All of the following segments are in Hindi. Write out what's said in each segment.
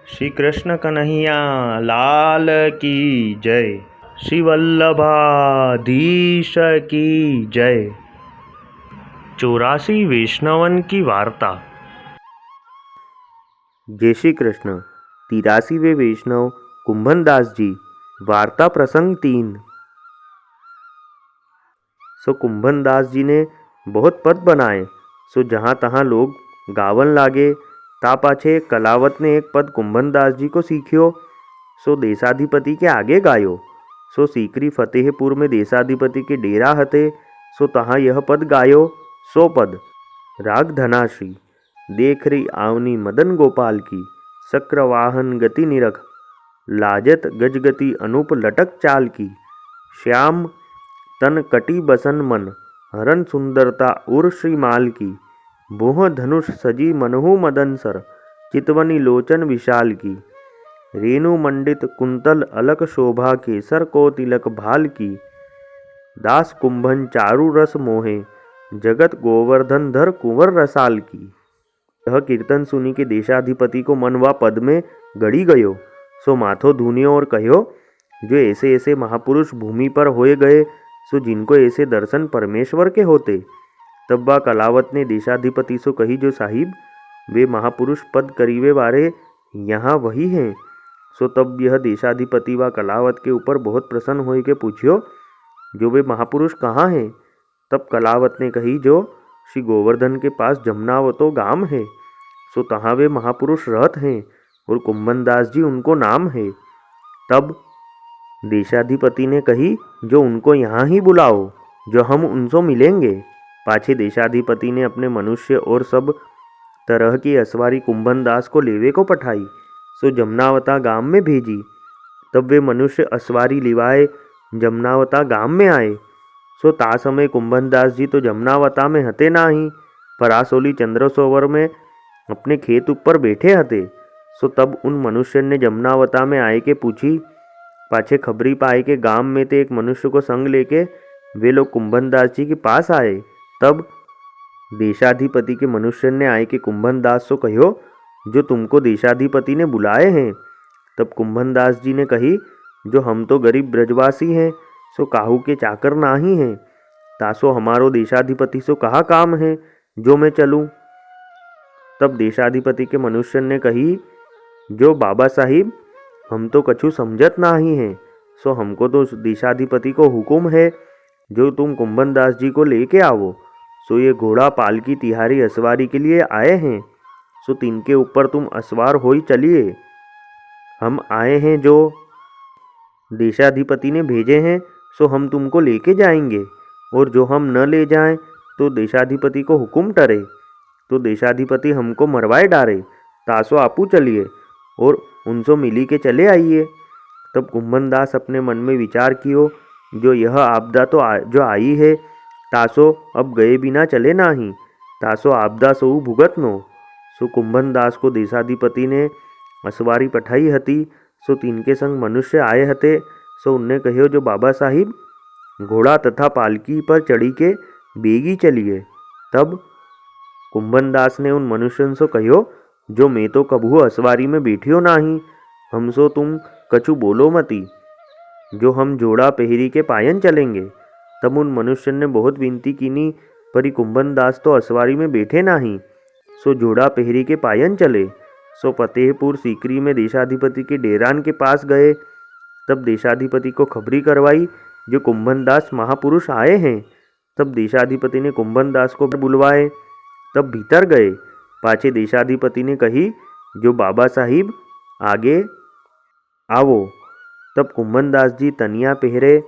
श्री कृष्ण कन्हैया लाल की जय। श्री वल्लभाधीश की जय। 84 वैष्णवन की वार्ता। जय श्री कृष्ण। 83वें वैष्णव कुंभनदास जी। वार्ता प्रसंग 3। सो कुंभनदास जी ने बहुत पद बनाए। सो जहाँ तहाँ लोग गावन लागे। ता पाछे कलावत ने एक पद कुंभनदास जी को सीख्यो। सो देशाधिपति के आगे गायो। सो सीकरी फतेहपुर में देशाधिपति के डेरा हते। सो तहाँ यह पद गायो। सो पद राग धनाश्री। देख रही आवनी मदन गोपाल की। चक्रवाहन गति निरख लाजत गजगति अनूप लटक चाल की। श्याम तन कटी बसन मन हरन सुंदरता उर श्रीमाल की। भुह धनुष सजी मनहु मदन सर चितवनी लोचन विशाल की। रेणु मंडित कुंतल अलक शोभा केसर को तिलक भाल की। दास कुंभन चारु रस मोहे जगत गोवर्धन धर कुंवर रसाल की। यह कीर्तन सुनी के देशाधिपति को मन व पद में गड़ी गयो। सो माथो धुनियो और कहो, जो ऐसे ऐसे महापुरुष भूमि पर होए गए, सो जिनको ऐसे दर्शन परमेश्वर के होते। तब बा कलावत ने देशाधिपति सो कही, जो साहिब वे महापुरुष पद करीवे वारे यहाँ वही हैं। सो तब यह देशाधिपति व कलावत के ऊपर बहुत प्रसन्न होए के पूछियो, जो वे महापुरुष कहाँ हैं। तब कलावत ने कही, जो श्री गोवर्धन के पास जमनावतो गाम है, सो तहाँ वे महापुरुष रहत हैं और कुंभनदास जी उनको नाम है। तब देशाधिपति ने कही, जो उनको यहाँ ही बुलाओ, जो हम उनसे मिलेंगे। पाछे देशाधिपति ने अपने मनुष्य और सब तरह की असवारी कुंभनदास को लेवे को पठाई। सो जमनावता गांव में भेजी। तब वे मनुष्य असवारी लिवाए जमनावता गांव में आए। सो ता समय कुंभनदास जी तो जमनावता में हते नाही, परासोली चंद्रसरोवर में अपने खेत ऊपर बैठे हते। सो तब उन मनुष्य ने जमनावता में आए के पूछी। पाछे खबरी पाए के गांव में ते एक मनुष्य को संग लेके वे लोग कुंभनदास जी के पास आए। तब देशाधिपति के मनुष्य ने आए के कुंभनदास से कहो, जो तुमको देशाधिपति ने बुलाए हैं। तब कुंभनदास जी ने कही, जो हम तो गरीब ब्रजवासी हैं, सो काहू के चाकर नाही हैं। तासो हमारो देशाधिपति सो कहा काम है, जो मैं चलूं। तब देशाधिपति के मनुष्य ने कही, जो बाबा साहिब हम तो कछु समझत नाही हैं। सो हमको तो देशाधिपति को हुक्म है, जो तुम कुंभनदास जी को लेके आओ। सो ये घोड़ा पालकी तिहारी असवारी के लिए आए हैं। सो तिनके ऊपर तुम असवार होई चलिए। हम आए हैं जो देशाधिपति ने भेजे हैं, सो हम तुमको लेके जाएंगे। और जो हम न ले जाएं तो देशाधिपति को हुक्म टरे, तो देशाधिपति हमको मरवाए डारे। तासो आपू चलिए और उनसे मिली के चले आइए। तब कुंभनदास अपने मन में विचार कियो, जो यह आपदा तो जो आई है, तासो अब गए बिना चले नाही। तासो आपदा सो भुगत नो। सो कुंभनदास को देशाधिपति ने असवारी पठाई हती। सो तिनके संग मनुष्य आए हते। सो उनने कहो, जो बाबा साहिब घोड़ा तथा पालकी पर चढ़ी के बेगी चलिए। तब कुंभनदास ने उन मनुष्यों से कहो, जो मैं तो कभू असवारी में बैठियो नाही, हमसो तुम कछु बोलो मती, जो हम जोड़ा पहरी के पायन चलेंगे। तब उन मनुष्य ने बहुत विनती कीनी, परी कुंभनदास तो असवारी में बैठे नाही, सो जोड़ा पहरी के पायन चले। सो फतेहपुर सीकरी में देशाधिपति के डेरान के पास गए। तब देशाधिपति को खबरी करवाई, जो कुंभनदास महापुरुष आए हैं। तब देशाधिपति ने कुंभनदास को बुलवाए। तब भीतर गए। पाछे देशाधिपति ने कही, जो बाबा साहिब आगे आवो। तब कुंभनदास जी तनिया पहरे,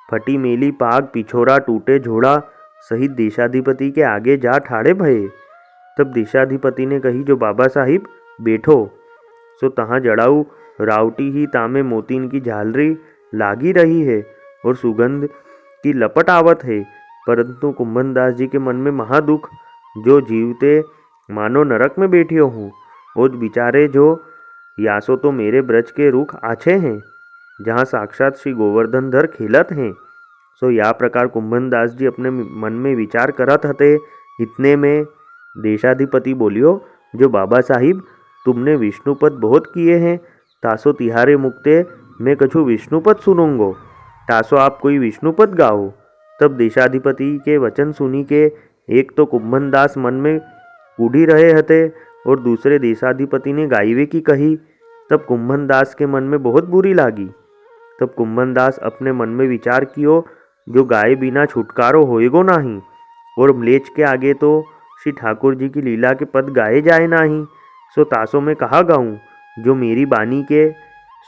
फटी मेली पाग, पिछोरा टूटे झोड़ा सहित देशाधिपति के आगे जा ठाड़े भये। तब देशाधिपति ने कही, जो बाबा साहिब बैठो। सो तहाँ जड़ाऊ रावटी ही तामे मोतीन की झालरी लागी रही है और सुगंध की लपट आवत है। परंतु कुंभनदास जी के मन में महादुख, जो जीवते मानो नरक में बैठियो हूँ। और बिचारे जो यासो तो मेरे ब्रज के रुख आछे हैं, जहाँ साक्षात श्री गोवर्धन धर खेलत हैं। सो या प्रकार कुंभनदास जी अपने मन में विचार करत हते। इतने में देशाधिपति बोलियो, जो बाबा साहिब तुमने विष्णुपद बहुत किए हैं, तासो तिहारे मुक्ते मैं कछु विष्णुपद सुनूंगो। तासो आप कोई विष्णुपद गाओ। तब देशाधिपति के वचन सुनी के एक तो कुंभनदास मन में कूढ़ी रहे हते और दूसरे देशाधिपति ने गाइवे की कही। तब कुंभनदास के मन में बहुत बुरी लागी। तब कुंभनदास अपने मन में विचार कियो, जो गाये बिना छुटकारो होएगो नाही, और म्लेच्छ के आगे तो श्री ठाकुर जी की लीला के पद गाए जाए नाही। सो तासो में कहा गाऊं, जो मेरी बानी के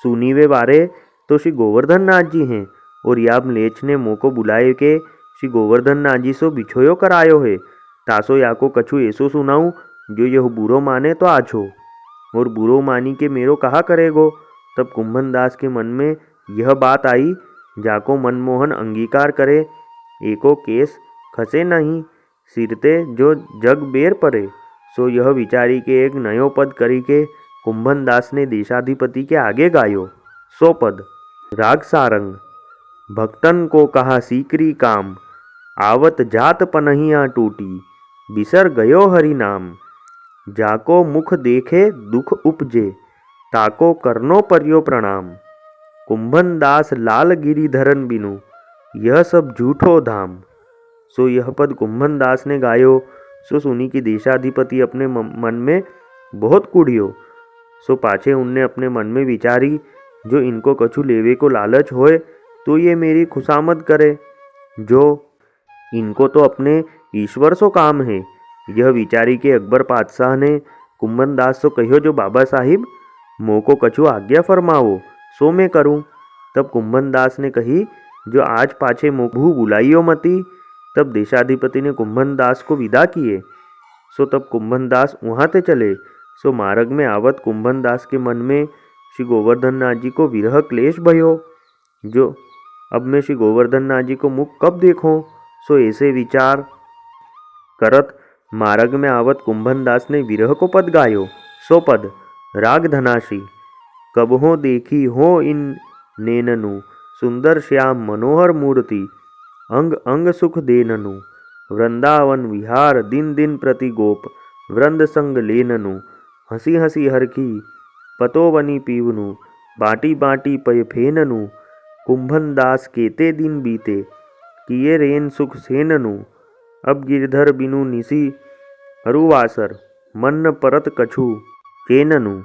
सुनीवे बारे तो श्री गोवर्धन नाथ जी हैं, और या म्लेच्छ ने मोको बुलाए के श्री गोवर्धन नाथ जी सो बिछोयो करायो है। तासो या को कछु ऐसो सुनाऊं जो यह बुरो माने तो आछो, और बुरो मानी के मेरो कहा करेगो। तब कुंभनदास के मन में यह बात आई, जाको मनमोहन अंगीकार करे, एको केस खसे नहीं, सिरते जो जग बेर परे। सो यह विचारी के एक नयो पद करी के कुंभनदास ने देशाधिपति के आगे गायो। सो पद राग सारंग। भक्तन को कहा सीकरी काम, आवत जात पनहिया टूटी, बिसर गयो हरि नाम। जाको मुख देखे दुख उपजे, ताको करनो पर्यो प्रणाम। कुंभनदास लाल गिरिधरन बिनु, यह सब झूठो धाम। सो यह पद कुंभनदास ने गायो। सो सुनी कि देशाधिपति अपने मन में बहुत कुढ़ियो। सो पाछे उनने अपने मन में विचारी, जो इनको कछु लेवे को लालच होए तो ये मेरी खुशामद करे, जो इनको तो अपने ईश्वर सो काम है। यह विचारी के अकबर पातशाह ने कुंभनदास सो कहियो, जो बाबा साहिब मोको कछु आज्ञा फरमाओ, सो मैं करूं। तब कुंभनदास ने कही, जो आज पाछे मोभू बुलाइयो मती। तब देशाधिपति ने कुंभनदास को विदा किए। सो तब कुंभनदास वहाँ ते चले। सो मार्ग में आवत कुंभनदास के मन में श्री गोवर्धन नाथ जी को विरह क्लेश भयो, जो अब मैं श्री गोवर्धन नाथ जी को मुख कब देखूं। सो ऐसे विचार करत मार्ग में आवत कुंभनदास ने विरह को पद गायो। सो पद राग धनाशी। कबहो देखी हो इन नेननु, सुंदर श्याम मनोहर मूर्ति, अंग अंग सुख देननु। वृंदावन विहार दिन दिन प्रति गोप, वृंद संग लेननु। हंसी हंसी हरखी पतो बनी पीवनु, बाटी बाटी पय फेननु। कुंभनदास केते दिन बीते, किए रेन सुख सेननु। अब गिरधर बिनु निसी अरुवासर, मन परत कछु केननु।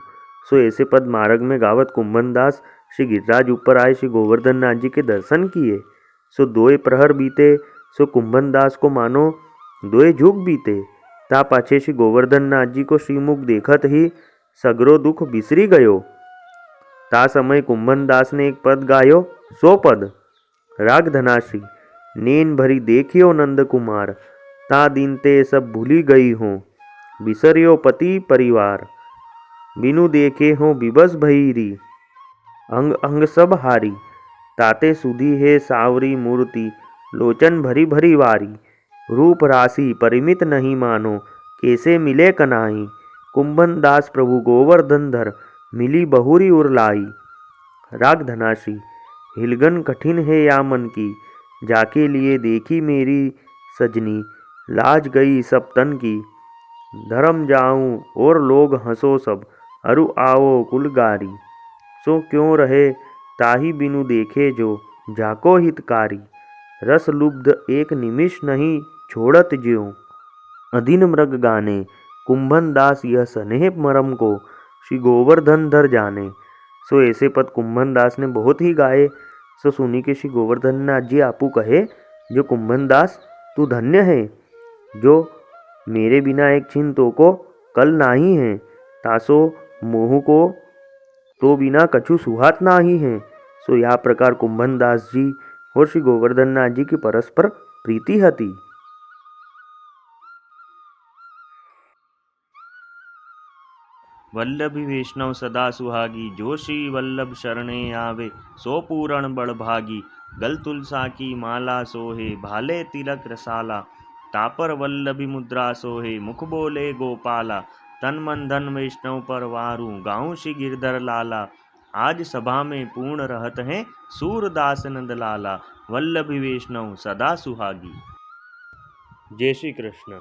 सो ऐसे पद मार्ग में गावत कुंभनदास श्री गिरिराज ऊपर आए श्री गोवर्धन नाथ जी के दर्शन किए। सो दोए प्रहर बीते। सो कुंभनदास को मानो दोए जुग बीते। ता पाछे श्री गोवर्धन नाथ जी को श्रीमुख देखत ही सगरो दुख बिसरी गयो। ता समय कुंभनदास ने एक पद गायो। सो पद राग धनाशी। नेन भरी देखियो नंद कुमार, ता दिन ते सब भूली गई हो, बिसरियो पति परिवार। बिनु देखे हो बिबस भईरी, अंग अंग सब हारी। ताते सुधी है सावरी मूर्ति, लोचन भरी भरी वारी। रूप राशि परिमित नहीं मानो, कैसे मिले कनाई। कुंभनदास प्रभु गोवर्धन धर, मिली बहुरी उरलाई। राग धनाशी। हिलगन कठिन है या मन की, जाके लिए देखी मेरी सजनी। लाज गई सब तन की, धर्म जाऊं और लोग हंसो सब, अरु आओ कुलगारी। सो क्यों रहे ताही बिनु देखे जो, जाको हितकारी। रस लुब्ध एक निमिष नहीं छोड़त ज्यों, अधीन मृग गाने। कुंभनदास यह स्नेह मरम को, श्री गोवर्धन धर जाने। सो ऐसे पद कुंभनदास ने बहुत ही गाए। सो सुनी के श्री गोवर्धन नाथ जी आपू कहे, जो कुंभनदास तू धन्य है, जो मेरे बिना एक छिन तो को कल नाही है। तासो मोहू को तो बिना कछु सुहात नाही है। सो यह प्रकार कुंभनदास जी और श्री गोवर्धन नाथ जी की परस्पर प्रीति हती। वल्लभी वैष्णव सदा सुहागी, जो श्री वल्लभ शरणे आवे, सो पूरण बड़भागी। गल तुलसा की माला सोहे, भाले तिलक रसाला। तापर वल्लभी मुद्रा सोहे, मुख बोले गोपाला। तन मन धन वैष्णव पर वारू, गाऊं श्री गिरधर लाला। आज सभा में पूर्ण रहत हैं, सूरदास नंद लाला। वल्लभी वैष्णव सदा सुहागी। जय श्री कृष्ण।